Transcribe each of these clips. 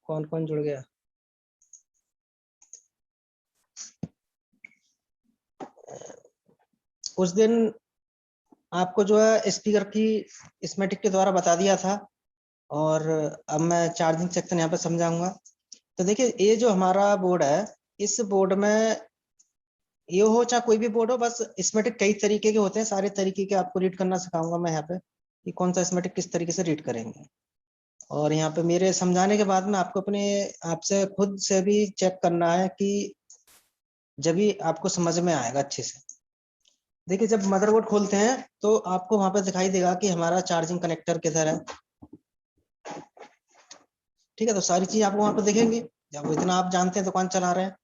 कौन कौन जुड़ गया? उस दिन आपको जो है स्पीकर की स्कीमेटिक के द्वारा बता दिया था, और अब मैं चार्जिंग सेक्शन यहाँ पे समझाऊंगा। तो देखिए, ये जो हमारा बोर्ड है, इस बोर्ड में ये हो चाहे कोई भी बोर्ड हो, बस स्कीमेटिक कई तरीके के होते हैं। सारे तरीके के आपको रीड करना सिखाऊंगा मैं यहाँ पे कि कौन सा स्कीमेटिक किस तरीके से रीड करेंगे। और यहाँ पे मेरे समझाने के बाद में आपको अपने आपसे खुद से भी चेक करना है कि जब भी आपको समझ में आएगा अच्छे से। देखिए, जब मदरबोर्ड खोलते हैं तो आपको वहां पे दिखाई देगा कि हमारा चार्जिंग कनेक्टर किधर है। ठीक है, तो सारी चीज आपको वहां पे दिखेंगी जब इतना आप जानते हैं, दुकान चला रहे हैं।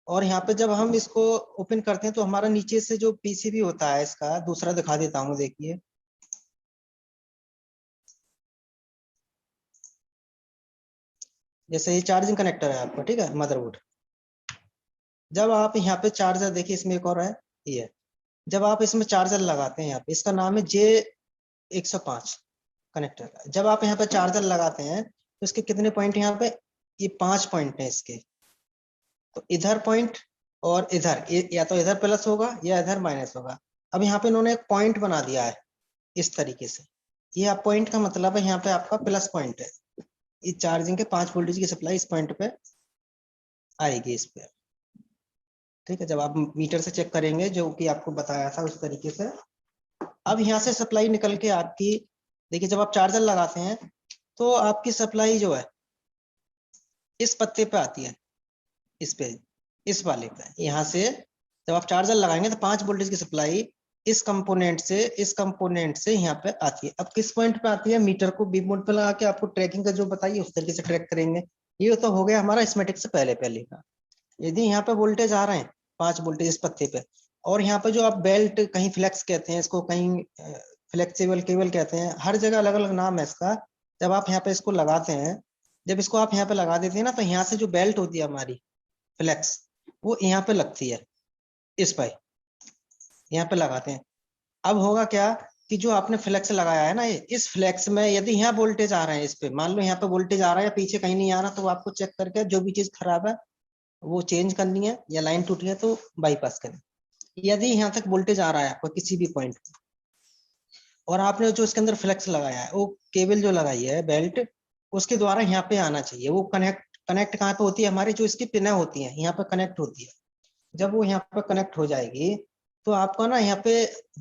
और यहाँ पे जब हम इसको ओपन करते हैं तो हमारा नीचे से जो पीसीबी होता है, इसका दूसरा दिखा देता हूँ, देखिए। जैसे ये चार्जिंग कनेक्टर है आपका, ठीक है, मदरबोर्ड। जब आप यहाँ पे चार्जर, देखिए इसमें एक और है, ये जब आप इसमें चार्जर लगाते हैं, यहाँ पे इसका नाम है J105 कनेक्टर। जब आप यहाँ पे चार्जर लगाते हैं तो इसके कितने पॉइंट यहाँ पे? ये 5 पॉइंट है इसके। तो इधर पॉइंट और इधर, या तो इधर प्लस होगा या इधर माइनस होगा। अब यहाँ पे इन्होंने एक पॉइंट बना दिया है इस तरीके से। ये आप पॉइंट का मतलब है यहाँ पे आपका प्लस पॉइंट है। इस चार्जिंग के 5 वोल्टेज की सप्लाई इस पॉइंट पे आएगी, इस पे। ठीक है, जब आप मीटर से चेक करेंगे जो कि आपको बताया था उस तरीके से। अब यहाँ से सप्लाई निकल के आपकी, देखिए जब आप चार्जर लगाते हैं तो आपकी सप्लाई जो है इस पत्ते पे आती है, इस पे, इस वाले पे। यहाँ से जब आप चार्जर लगाएंगे तो 5 वोल्टेज की सप्लाई इस कंपोनेंट से यहाँ पे आती है। अब किस पॉइंट पे आती है? मीटर को बीप मोड पे लगा के आपको ट्रैकिंग का जो बताइए उस तरीके से ट्रैक करेंगे। ये तो हो गया हमारा स्कीमेटिक से पहले पहले का। यदि यहाँ पे वोल्टेज आ रहे हैं 5 वोल्टेज इस पत्ते पे, और यहाँ पे जो आप बेल्ट, कहीं फ्लेक्स कहते हैं इसको, कहीं फ्लेक्सिबल केबल कहते हैं, हर जगह अलग अलग नाम है इसका। जब आप यहाँ पे इसको लगाते हैं, जब इसको आप यहाँ पे लगा देते हैं ना, तो यहाँ से जो बेल्ट होती है हमारी फ्लेक्स, वो यहाँ पे लगती है, इस पे यहाँ पे लगाते हैं। अब होगा क्या कि जो आपने फ्लेक्स लगाया है ना, इस फ्लेक्स में यदि यहाँ वोल्टेज आ रहे हैं, इस पे मान लो यहाँ पे वोल्टेज आ रहा है या पीछे कहीं नहीं आ रहा, तो आपको चेक करके जो भी चीज खराब है वो चेंज करनी है, या लाइन टूटी है तो बाईपास करें। यदि यहाँ तक वोल्टेज आ रहा है आपको किसी भी पॉइंट, और आपने जो इसके अंदर फ्लेक्स लगाया है, वो केबल जो लगाई है बेल्ट, उसके द्वारा यहाँ पे आना चाहिए। वो कनेक्ट कहाँ पे होती है? हमारी जो इसकी पिनें होती है यहाँ पे कनेक्ट होती है। जब वो यहाँ पे कनेक्ट हो जाएगी तो आपका ना यहाँ पे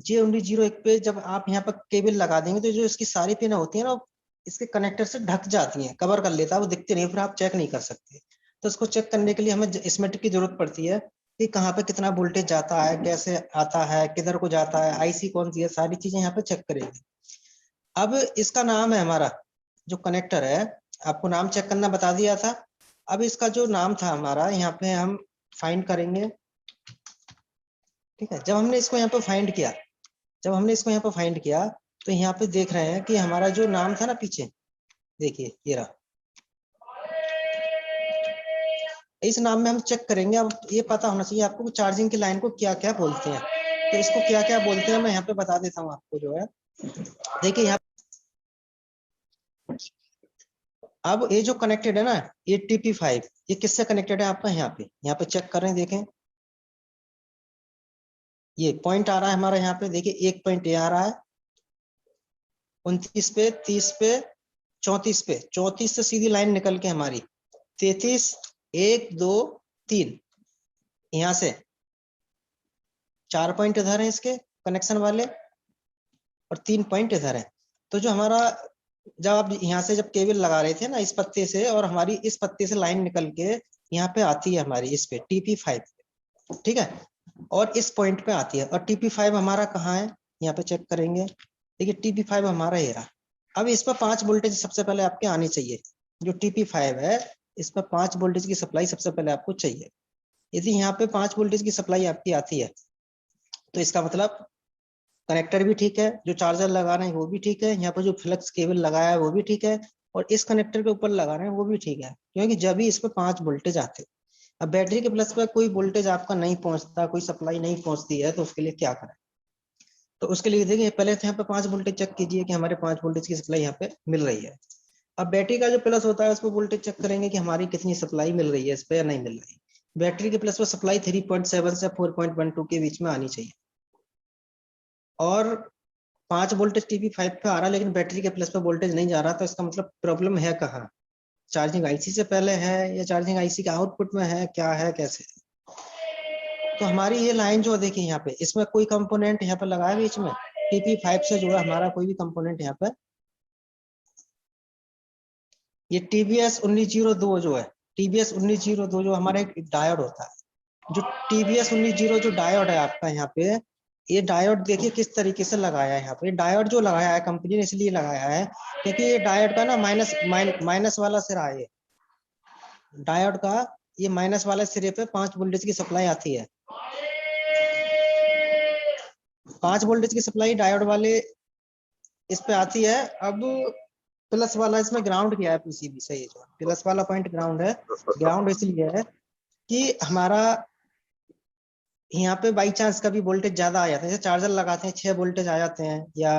J1901 पे जब आप यहाँ पे केबल लगा देंगे तो जो इसकी सारी पिनें होती है ना, इसके कनेक्टर से ढक जाती हैं, कवर कर लेता है, वो दिखते नहीं, फिर आप चेक नहीं कर सकते। तो इसको चेक करने के लिए हमें स्कीमेटिक की जरूरत पड़ती है कि कहाँ पे कितना वोल्टेज जाता है, कैसे आता है, किधर को जाता है, आईसी कौन सी है, सारी चीजें यहाँ पे चेक करेंगे। अब इसका नाम है हमारा जो कनेक्टर है, आपको नाम चेक करना बता दिया था। अब इसका जो नाम था हमारा, यहाँ पे हम फाइंड करेंगे। ठीक है, जब हमने इसको यहाँ पे फाइंड किया तो यहाँ पे देख रहे हैं कि हमारा जो नाम था ना पीछे, देखिए ये रहा। इस नाम में हम चेक करेंगे। अब ये पता होना चाहिए आपको कि चार्जिंग की लाइन को क्या क्या बोलते हैं। तो इसको क्या क्या बोलते हैं मैं यहाँ पे बता देता हूँ आपको जो है। देखिए यहाँ, अब ये जो कनेक्टेड है ना, ये TP5, ये किससे कनेक्टेड है आपका? यहाँ पे चेक करें, देखें ये पॉइंट आ रहा है हमारा, यहाँ पे देखिए एक पॉइंट ये आ रहा है 29 पे, 30 पे, 34 पे। 34 से सीधी लाइन निकल के हमारी 33, 1 2 3, यहाँ से 4 पॉइंट इधर है इसके कनेक्शन वाले, और 3 पॉइंट इधर है। तो जो हमारा, जब आप यहाँ से जब केबल लगा रहे थे ना इस पत्ते से, और हमारी इस पत्ते से लाइन निकल के यहाँ पे आती है हमारी इस पे TP5, ठीक है, और इस पॉइंट पे आती है। और TP5 हमारा कहाँ है? यहाँ पे चेक करेंगे, देखिए TP5 हमारा ये रहा। अब इस पर 5 वोल्टेज सबसे पहले आपके आनी चाहिए। जो TP5 है, इस पर 5 वोल्टेज की सप्लाई सबसे पहले आपको चाहिए। यदि यहाँ पे 5 वोल्टेज की सप्लाई आपकी आती है तो इसका मतलब कनेक्टर भी ठीक है, जो चार्जर लगा रहे हैं वो भी ठीक है, यहाँ पर जो फ्लेक्स केबल लगाया है वो भी ठीक है, और इस कनेक्टर के ऊपर लगा रहे हैं वो भी ठीक है, क्योंकि जब भी इस पर 5 वोल्टेज आते। अब बैटरी के प्लस पर कोई वोल्टेज आपका नहीं पहुंचता, कोई सप्लाई नहीं पहुंचती है, तो उसके लिए क्या करें? तो उसके लिए देखिए, पहले तो यहाँ पे 5 वोल्टेज चेक कीजिए कि हमारे 5 वोल्टेज की सप्लाई यहाँ पे मिल रही है। अब बैटरी का जो प्लस होता है उस पर वोल्टेज चेक करेंगे कि हमारी कितनी सप्लाई मिल रही है इस पे या नहीं मिल रही। बैटरी के प्लस पर सप्लाई 3.7 से 4.12 के बीच में आनी चाहिए। और 5 वोल्टेज TP5 पे आ रहा है लेकिन बैटरी के प्लस पे वोल्टेज नहीं जा रहा, तो इसका मतलब प्रॉब्लम है कहाँ? चार्जिंग आईसी से पहले है या चार्जिंग आईसी के आउटपुट में है, क्या है, कैसे? तो हमारी ये लाइन जो देखिए यहाँ पे, इसमें कोई कंपोनेंट यहाँ पे लगा है बीच में, TP5 से जुड़ा हमारा कोई भी कंपोनेंट यहाँ पे, ये TBS 1902 जो है, TBS 1902 जो हमारा एक डायोड होता है, जो TBS 1902 जो डायोड है आपका यहाँ पे, ये डायोड देखिए किस तरीके से लगाया है यहाँ पे। डायोड जो लगाया है कंपनी ने इसलिए लगाया है क्योंकि ये डायोड का ना माइनस वाला सिरा है। डायोड का ये माइनस वाले सिरे पे 5 वोल्टेज की सप्लाई आती है। 5 वोल्टेज की सप्लाई डायोड वाले इस पे आती है। अब प्लस वाला इसमें ग्राउंड किया है पीसीबी से, ये जो प्लस वाला पॉइंट ग्राउंड है। ग्राउंड इसलिए है कि हमारा यहाँ पे बाई चांस कभी वोल्टेज ज्यादा आ जाते हैं, जैसे चार्जर लगाते हैं 6 वोल्टेज आ जाते हैं या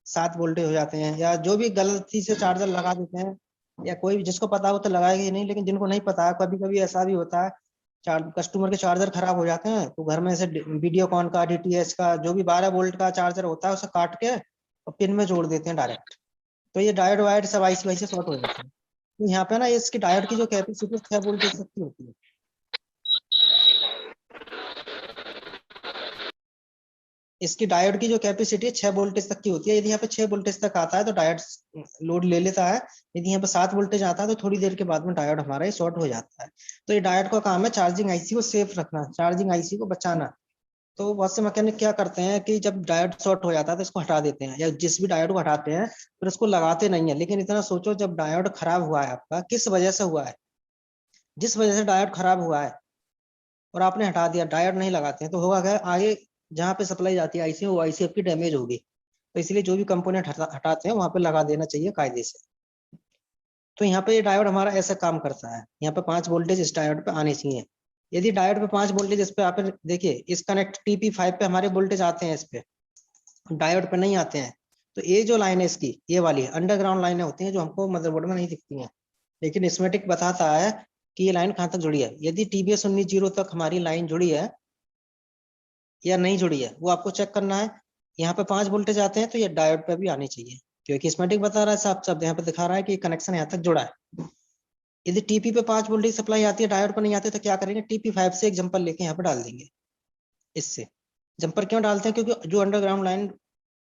7 वोल्टेज हो जाते हैं, या जो भी गलती से चार्जर लगा देते हैं, या कोई भी जिसको पता हो तो लगाएगा ही नहीं, लेकिन जिनको नहीं पता है कभी कभी ऐसा भी होता है कस्टमर के चार्जर खराब हो जाते हैं, तो घर में से वीडियोकॉन का DTH का जो भी 12 वोल्ट का चार्जर होता है उसे काट के और पिन में जोड़ देते हैं डायरेक्ट, तो ये डायोड वायड सब आईसी वाई से शॉर्ट हो जाते हैं। तो यहाँ पे ना इसकी डायोड की जो कैपेसिटी 6 वोल्टेज तक की होती है। इसकी डायोड की जो कैपेसिटी है 6 वोल्टेज तक की होती है। यदि यहाँ पे 6 वोल्टेज तक आता है तो डायोड लोड ले लेता है, यदि यहाँ पे 7 वोल्टेज आता है तो थोड़ी देर के बाद में डायोड हमारा ये शॉर्ट हो जाता है। तो ये डायोड का काम है चार्जिंग आईसी को सेफ रखना, चार्जिंग आईसी को बचाना। तो बहुत से मैकेनिक क्या करते हैं कि जब डायोड शॉर्ट हो जाता है तो इसको हटा देते हैं, या जिस भी डायोड को हटाते हैं फिर उसको लगाते नहीं है। लेकिन इतना सोचो, जब डायोड खराब हुआ है आपका, किस वजह से हुआ है? जिस वजह से डायोड खराब हुआ है और आपने हटा दिया, डायोड नहीं लगाते हैं, तो होगा क्या, आगे जहाँ पे सप्लाई जाती है आईसी, वो आईसी आपकी डैमेज होगी। तो इसलिए जो भी कंपोनेंट हटाते हैं वहां पे लगा देना चाहिए कायदे से। तो यहाँ पे ये डायोड हमारा ऐसा काम करता है, यहाँ पे 5 वोल्टेज इस डायोड पे आने चाहिए। यदि डायोड पे 5 वोल्टेज इस पे आप देखिए, इस कनेक्ट TP5 पे हमारे वोल्टेज आते हैं, इस पे डायोड पे नहीं आते हैं। तो ये जो लाइन है इसकी, ये वाली अंडरग्राउंड लाइनें होती हैं जो हमको मदरबोर्ड में नहीं दिखती हैं, लेकिन स्कीमेटिक बताता है कि ये लाइन कहाँ तक जुड़ी है। यदि TBS 19 तक हमारी लाइन जुड़ी है या नहीं जुड़ी है, वो आपको चेक करना है। यहाँ पे 5 वोल्टेज आते हैं तो ये डायोड पे भी आनी चाहिए, क्योंकि स्कीमेटिक बता रहा है साफ साफ, यहाँ पे दिखा रहा है कि कनेक्शन यहाँ तक जुड़ा है। यदि TP पे 5 वोल्टेज सप्लाई आती है, डायोड पर नहीं आती, तो क्या करेंगे, TP5 से एक जंपर लेके यहाँ पे डाल देंगे। इससे जंपर क्यों डालते हैं? क्योंकि जो अंडरग्राउंड लाइन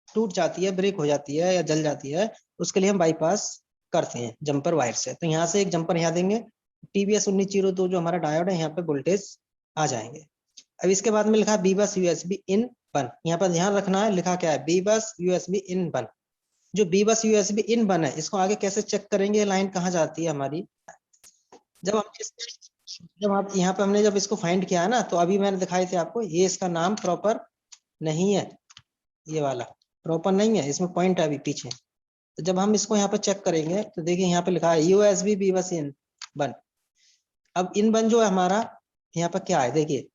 टूट जाती है, ब्रेक हो जाती है या जल जाती है, उसके लिए हम बाईपास करते हैं जंपर वायर से। तो यहाँ से एक जंपर यहाँ देंगे, TBS 1902 जो हमारा डायोड है यहाँ पे वोल्टेज आ जाएंगे। अब इसके बाद में लिखा है बीबस USB इन 1, यहाँ पर ध्यान रखना है, लिखा क्या है, बीबस USB इन 1। जो बीबस USB इन 1 है, इसको आगे कैसे चेक करेंगे, लाइन कहाँ जाती है हमारी? जब हम जब आप यहाँ पे हमने जब इसको फाइंड किया है ना, तो अभी मैंने दिखाए थे आपको, ये इसका नाम प्रॉपर नहीं है, ये वाला प्रॉपर नहीं है, इसमें पॉइंट है अभी पीछे। तो जब हम इसको यहाँ पे चेक करेंगे तो देखिए यहाँ पे लिखा है USB बीबस इन 1। अब इन 1 जो है हमारा, यहाँ पे क्या है देखिए,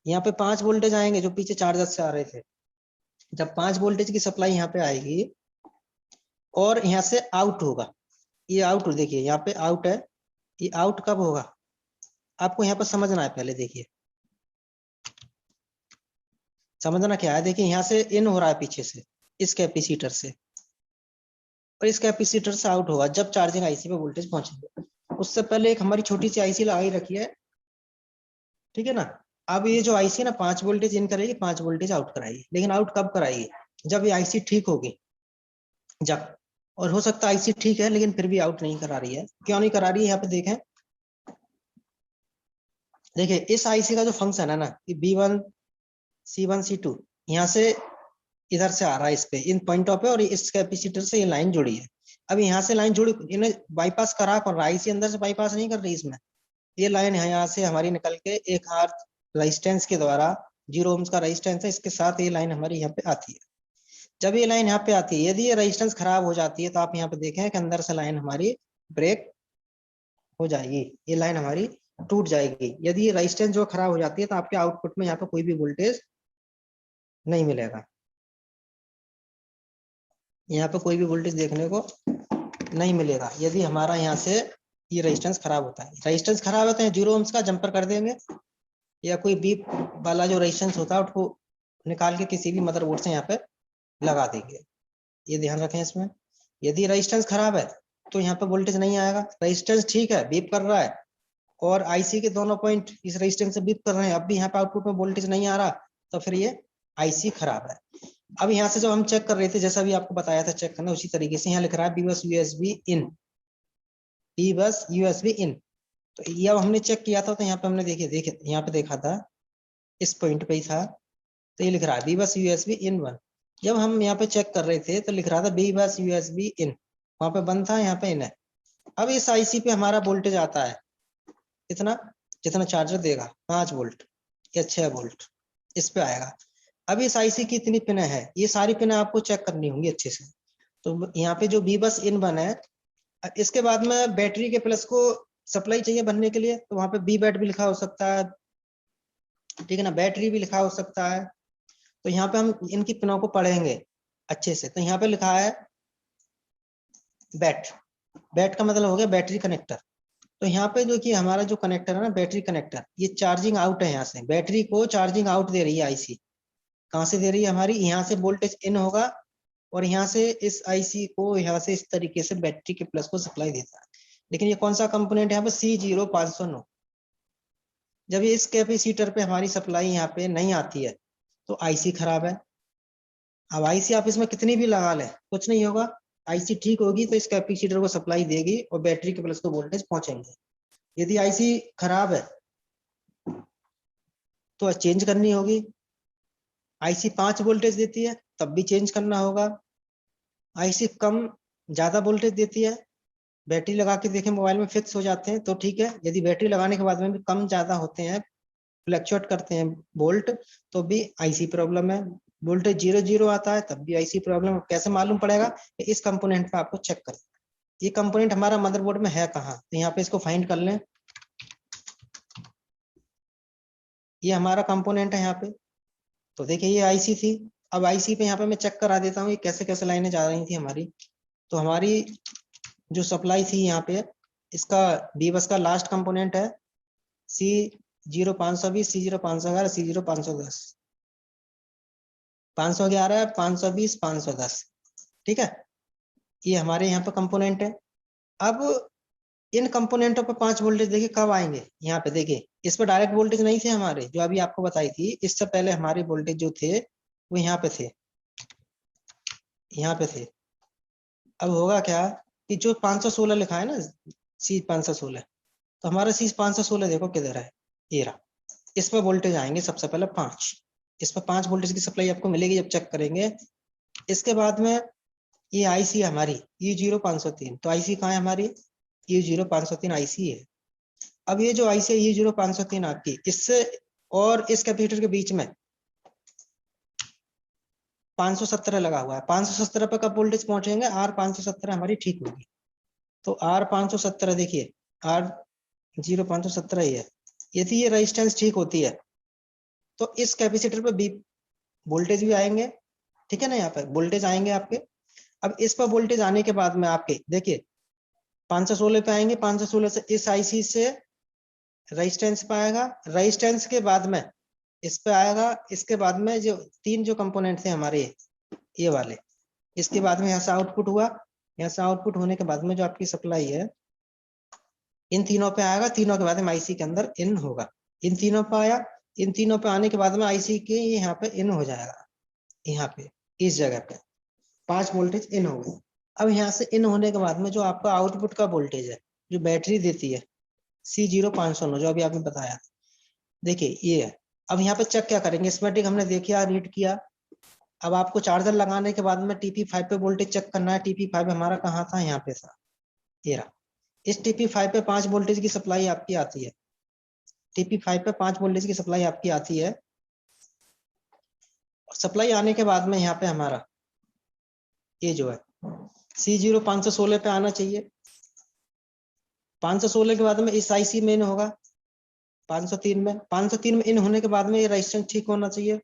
यहाँ पे 5 वोल्टेज आएंगे जो पीछे चार्जर से आ रहे थे। जब 5 वोल्टेज की सप्लाई यहाँ पे आएगी और यहाँ से आउट होगा, ये आउट देखिए यहाँ पे आउट है, ये आउट कब होगा आपको यहाँ पर समझना है। पहले देखिए, समझना क्या है, देखिए यहाँ से इन हो रहा है पीछे से इस कैपेसिटर से, और इस कैपेसिटर से आउट होगा जब चार्जिंग आईसी पे वोल्टेज पहुंचेगा। उससे पहले एक हमारी छोटी सी आईसी लगाई रखी है, ठीक है ना। अब ये जो आईसी ना 5 वोल्टेज इन करेगी, 5 वोल्टेज आउट कराएगी, लेकिन आउट कब कराएगी, जब ये आईसी ठीक होगी, जब। और हो सकता है आईसी ठीक है लेकिन फिर भी आउट नहीं करा रही है। क्यों नहीं करा रही है, यहाँ पे देखें, देखिए इस आईसी का जो फंक्शन है ना, कि B1 C1 C2 यहाँ से इधर से आ रहा है इस पे, इन पॉइंटों पे, और इस कैपेसिटर से ये लाइन जुड़ी है। अब यहाँ से लाइन जुड़ी, इन्हें बाईपास करा कौन रहा है, आईसी अंदर से बाईपास नहीं कर रही इसमें। ये लाइन यहाँ से हमारी निकल के एक आर्थ रेजिस्टेंस के द्वारा, 0 ओम्स का रेजिस्टेंस है, इसके साथ ये लाइन हमारी यहाँ पे आती है। जब ये लाइन यहाँ पे आती है, यदि ये रेजिस्टेंस खराब हो जाती है तो आप यहाँ पे देखें कि अंदर से लाइन हमारी ब्रेक हो जाएगी, ये लाइन हमारी टूट जाएगी। यदि ये रेजिस्टेंस जो खराब हो जाती है तो आपके आउटपुट में यहाँ पे कोई भी वोल्टेज नहीं मिलेगा, यहाँ पे कोई भी वोल्टेज देखने को नहीं मिलेगा यदि हमारा यहाँ से ये रेजिस्टेंस खराब होता है। रेजिस्टेंस खराब होते हैं 0 ohms का जंपर कर देंगे, या कोई बीप वाला जो रेजिस्टेंस होता है उसको निकाल के किसी भी मदरबोर्ड से यहाँ पे लगा देंगे। ये ध्यान रखें इसमें। यदि रेजिस्टेंस खराब है तो यहाँ पे वोल्टेज नहीं आएगा। रेजिस्टेंस ठीक है, बीप कर रहा है, और आईसी के दोनों पॉइंट इस रेजिस्टेंस से बीप कर रहे हैं, अब भी यहाँ पे आउटपुट में वोल्टेज नहीं आ रहा, तो फिर ये आईसी खराब है। अब यहाँ से जब हम चेक कर रहे थे, जैसा भी आपको बताया था चेक करना, उसी तरीके से यहाँ लिख रहा है बी बस यूएसबी इन, बी बस यूएसबी इन। तो ये अब हमने चेक किया था, तो यहाँ पे हमने देखे यहाँ पे देखा था, इस पॉइंट पे ही था, तो ये लिख रहा है बी बस यूएसबी इन 1। जब हम यहाँ पे चेक कर रहे थे तो लिख रहा था बी बस यूएसबी इन, वहां पे 1 था, यहाँ पे इन है। अब इस आईसी पे हमारा वोल्टेज आता है इतना, जितना चार्जर देगा 5 वोल्ट या 6 वोल्ट इस पे आएगा। अब इस आईसी की इतनी पिन है, ये सारी पिन आपको चेक करनी होंगी अच्छे से। तो यहाँ पे जो बी बस इन 1 है, इसके बाद में बैटरी के प्लस को सप्लाई चाहिए बनने के लिए, तो वहां पे बी बैट भी लिखा हो सकता है, ठीक है ना, बैटरी भी लिखा हो सकता है। तो यहाँ पे हम इनकी पिनों को पढ़ेंगे अच्छे से। तो यहाँ पे लिखा है बैट, बैट का मतलब हो गया बैटरी कनेक्टर। तो यहाँ पे जो कि हमारा जो कनेक्टर है ना, बैटरी कनेक्टर, ये चार्जिंग आउट है, यहाँ से बैटरी को चार्जिंग आउट दे रही है आईसी। कहाँ से दे रही है हमारी, यहाँ से वोल्टेज इन होगा, और यहाँ से इस आईसी को यहाँ से इस तरीके से बैटरी के प्लस को सप्लाई देता है। लेकिन ये कौन सा कंपोनेंट है यहाँ पे, C0509। जब ये इस कैपेसिटर पे हमारी सप्लाई यहाँ पे नहीं आती है तो आईसी खराब है। अब आईसी आप इसमें कितनी भी लगा लें कुछ नहीं होगा, आईसी ठीक होगी तो इस कैपेसिटर को सप्लाई देगी और बैटरी के प्लस को वोल्टेज पहुंचेंगे। यदि आईसी खराब है तो चेंज करनी होगी। आईसी 5 वोल्टेज देती है तब भी चेंज करना होगा। आईसी कम ज्यादा वोल्टेज देती है, बैटरी लगा के देखें मोबाइल में फिक्स हो जाते हैं तो ठीक है। यदि बैटरी लगाने के बाद में भी कम ज्यादा होते हैं, फ्लक्चुएट करते हैं वोल्ट, तो भी आईसी प्रॉब्लम है। वोल्टेज 0 आता है तब भी आईसी प्रॉब्लम। कैसे मालूम पड़ेगा, इस कंपोनेंट पे आपको चेक करें। ये कंपोनेंट हमारा मदरबोर्ड में है कहाँ, तो यहाँ पे इसको फाइंड कर लें। ये हमारा कंपोनेंट है यहाँ पे, तो देखिए ये आईसी थी। अब आईसी पे यहाँ पे मैं चेक करा देता हूँ ये कैसे कैसे लाइनें जा रही थी हमारी। तो हमारी जो सप्लाई थी यहाँ पे, इसका बी बस का लास्ट कंपोनेंट है C0520, C0511, C0510, 511, 520, 510, ठीक है। ये हमारे यहाँ पे कंपोनेंट है। अब इन कंपोनेंटों पे 5 वोल्टेज देखिए कब आएंगे, यहाँ पे देखिए इस पर डायरेक्ट वोल्टेज नहीं थे हमारे, जो अभी आपको बताई थी, इससे पहले हमारे वोल्टेज जो थे वो यहाँ पे थे, यहाँ पे थे। अब होगा क्या कि जो 516 लिखा है ना, C516, तो हमारा C516 देखो किधर है, ये रहा। इस पर वोल्टेज आएंगे सबसे पहले 5, इस पर 5 वोल्टेज की सप्लाई आपको मिलेगी जब चेक करेंगे। इसके बाद में ये आईसी हमारी U0503, तो आईसी कहाँ है हमारी, U0503 आईसी है। अब ये जो आईसी है U0503 आपकी, इससे और इस कैपेसिटर के बीच में 517 लगा हुआ है। 517 पे कब वोल्टेज पहुंचेंगे, R517 हमारी ठीक होगी। तो R517 देखिए, R0517 ही है। यदि ये रेजिस्टेंस ठीक होती है तो इस कैपेसिटर पे भी वोल्टेज भी आएंगे, ठीक है ना, यहाँ पे वोल्टेज आएंगे आपके। अब इस पर वोल्टेज आने के बाद में आपके देखिए 516 पे आएंगे, 516 से इस आईसी से रेजिस्टेंस पे आएगा, रेजिस्टेंस के बाद में इस पे आएगा, इसके बाद में जो 3 जो कंपोनेंट थे हमारे ये वाले, इसके बाद में यहाँ से आउटपुट हुआ, यहाँ से आउटपुट होने के बाद में जो आपकी सप्लाई है इन तीनों पे आएगा, तीनों के बाद में आईसी के अंदर इन होगा। इन तीनों पे आया, इन तीनों पे आने के बाद में आईसी के यहाँ पे इन हो जाएगा, यहाँ पे इस जगह पे 5 वोल्टेज इन हो गए। अब यहाँ से इन होने के बाद में जो आपका आउटपुट का वोल्टेज है जो बैटरी देती है C0509, जो अभी आपने बताया, देखिए ये है। अब यहाँ पे चेक क्या करेंगे, स्कीमेटिक हमने देखा रीड किया। अब आपको चार्जर लगाने के बाद में TP5 पे वोल्टेज चेक करना है। TP5 हमारा कहाँ था, यहाँ पे था, ये रहा। इस TP5 पे 5 वोल्टेज की सप्लाई आपकी आती है, TP5 पे 5 वोल्टेज की सप्लाई आपकी आती है। सप्लाई आने के बाद में यहाँ पे हमारा ये जो है C0516 पे आना चाहिए। 516 के बाद में इस आईसी में इन होगा 503 में, 503 में इन होने के बाद में ये रेजिस्टेंस ठीक होना चाहिए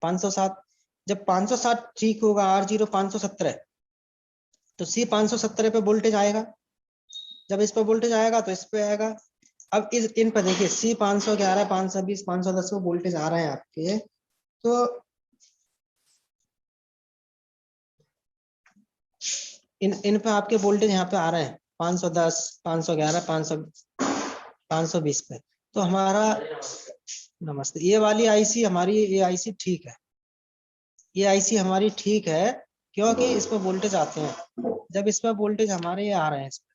507। जब 507 ठीक होगा R0517, तो C570 पे वोल्टेज आएगा, जब इस पे वोल्टेज आएगा तो इस पे आएगा। अब इस इन पे देखिए C511, 520, 510 पे वोल्टेज आ रहे हैं आपके, तो इन पे आपके वोल्टेज यहाँ पे आ रहे हैं 510, 511, 520 पे। तो हमारा नमस्ते, ये वाली आईसी हमारी, ये आईसी ठीक है, ये आईसी हमारी ठीक है, क्योंकि इस पर वोल्टेज आते हैं। जब इस पर वोल्टेज हमारे ये आ रहे हैं इस पे,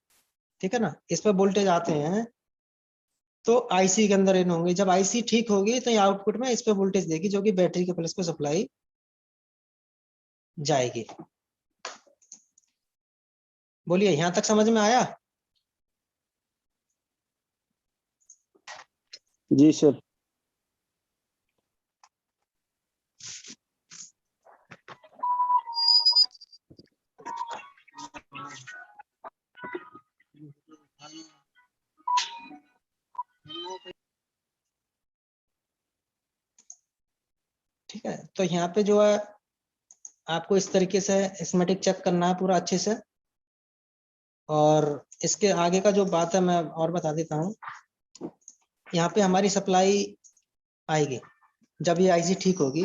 ठीक है ना, इस पर वोल्टेज आते हैं तो आईसी के अंदर इन होंगे। जब आईसी ठीक होगी तो ये आउटपुट में इस पे वोल्टेज देगी, जो कि बैटरी के प्लस पे सप्लाई जाएगी। बोलिए, यहाँ तक समझ में आया? जी सर। ठीक है, तो यहाँ पे जो है आपको इस तरीके से स्कीमेटिक चेक करना है पूरा अच्छे से। और इसके आगे का जो बात है मैं और बता देता हूँ। यहाँ पे हमारी सप्लाई आएगी जब ये आईसी ठीक होगी,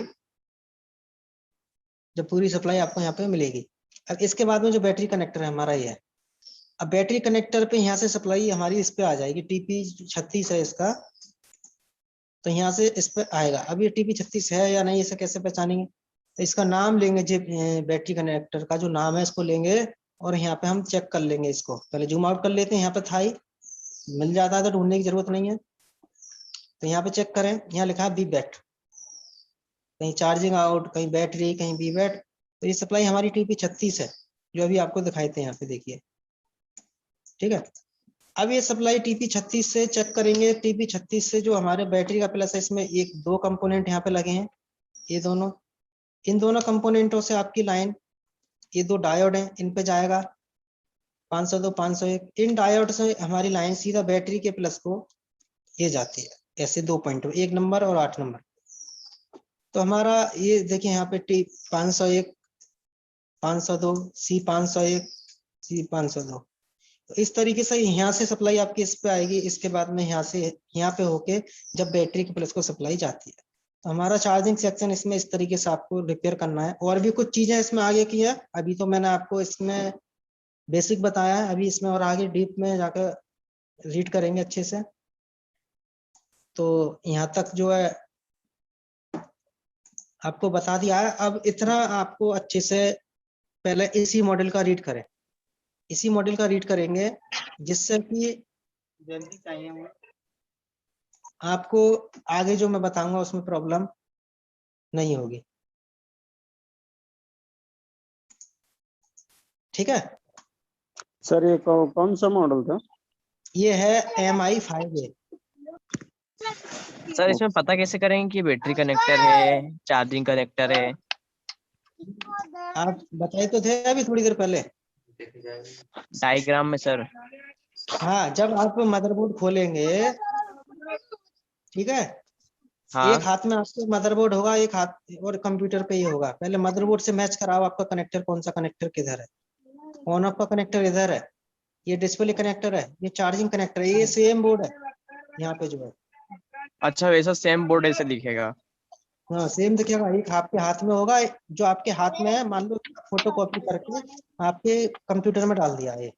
जब पूरी सप्लाई आपको यहाँ पे मिलेगी। अब इसके बाद में जो बैटरी कनेक्टर है हमारा ये है। अब बैटरी कनेक्टर पे यहाँ से सप्लाई हमारी इस पे आ जाएगी, TP36 है इसका, तो यहाँ से इस पे आएगा। अब ये TP36 है या नहीं, इसे कैसे पहचानेंगे? तो इसका नाम लेंगे, जो बैटरी कनेक्टर का जो नाम है इसको लेंगे और यहाँ पे हम चेक कर लेंगे। इसको पहले जूम आउट कर लेते हैं, यहाँ पे था ही, मिल जाता है तो ढूंढने की जरूरत नहीं है। तो यहाँ पे चेक करें, यहाँ लिखा है बी बैट, कहीं चार्जिंग आउट, कहीं बैटरी, कहीं बी बैट। तो ये सप्लाई हमारी TP36 है, जो अभी आपको दिखाए थे यहाँ पे, देखिए। ठीक है, अब ये सप्लाई TP36 से चेक करेंगे। TP36 से जो हमारे बैटरी का प्लस है, इसमें एक दो कंपोनेंट यहाँ पे लगे हैं, ये दोनों, इन दोनों कंपोनेंटों से आपकी लाइन, ये दो डायोड हैं, इन पे जाएगा 502, 501। इन डायोड से हमारी लाइन सीधा बैटरी के प्लस को ये जाती है, ऐसे दो पॉइंट, 1 नंबर और 8 नंबर। तो हमारा ये देखिए यहाँ पे T501, 502, C501, C502। तो इस तरीके से यहाँ से सप्लाई आपकी इस पे आएगी, इसके बाद में यहाँ से यहाँ पे होके जब बैटरी के प्लस को सप्लाई जाती है। तो हमारा चार्जिंग सेक्शन इसमें इस तरीके से आपको रिपेयर करना है। और भी कुछ चीजें इसमें आगे की है, अभी तो मैंने आपको इसमें बेसिक बताया है, अभी इसमें और आगे डीप में जाकर रीड करेंगे अच्छे से। तो यहाँ तक जो है आपको बता दिया है। अब इतना आपको अच्छे से पहले इसी मॉडल का रीड करें, इसी मॉडल का रीड करेंगे, जिससे कि जल्दी चाहिए आपको आगे जो मैं बताऊंगा उसमें प्रॉब्लम नहीं होगी। ठीक है सर। ये कौन सा मॉडल था? ये है MI5A। सर इसमें पता कैसे करेंगे कि बैटरी कनेक्टर है, चार्जिंग कनेक्टर है? आप बताए तो थे अभी थोड़ी देर पहले। डायग्राम में सर। हाँ, जब आप मदरबोर्ड खोलेंगे, ठीक है, हाँ। एक हाथ में आपके मदरबोर्ड होगा, एक हाथ और कंप्यूटर पे ही होगा। पहले मदरबोर्ड से मैच कराओ आपका कनेक्टर कौन सा कनेक्टर किधर है। ऑन ऑफ का कनेक्टर इधर है, ये डिस्प्ले कनेक्टर है, ये चार्जिंग कनेक्टर है, ये सेम बोर्ड है यहाँ पे जो है। अच्छा, वैसा सेम बोर्ड ऐसे दिखेगा? हाँ सेम दिखेगा, एक आपके हाथ में होगा, जो आपके हाथ में है मान लो फोटो कॉपी करके आपके कंप्यूटर में डाल दिया है।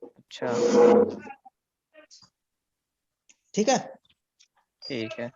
अच्छा ठीक है, ठीक है।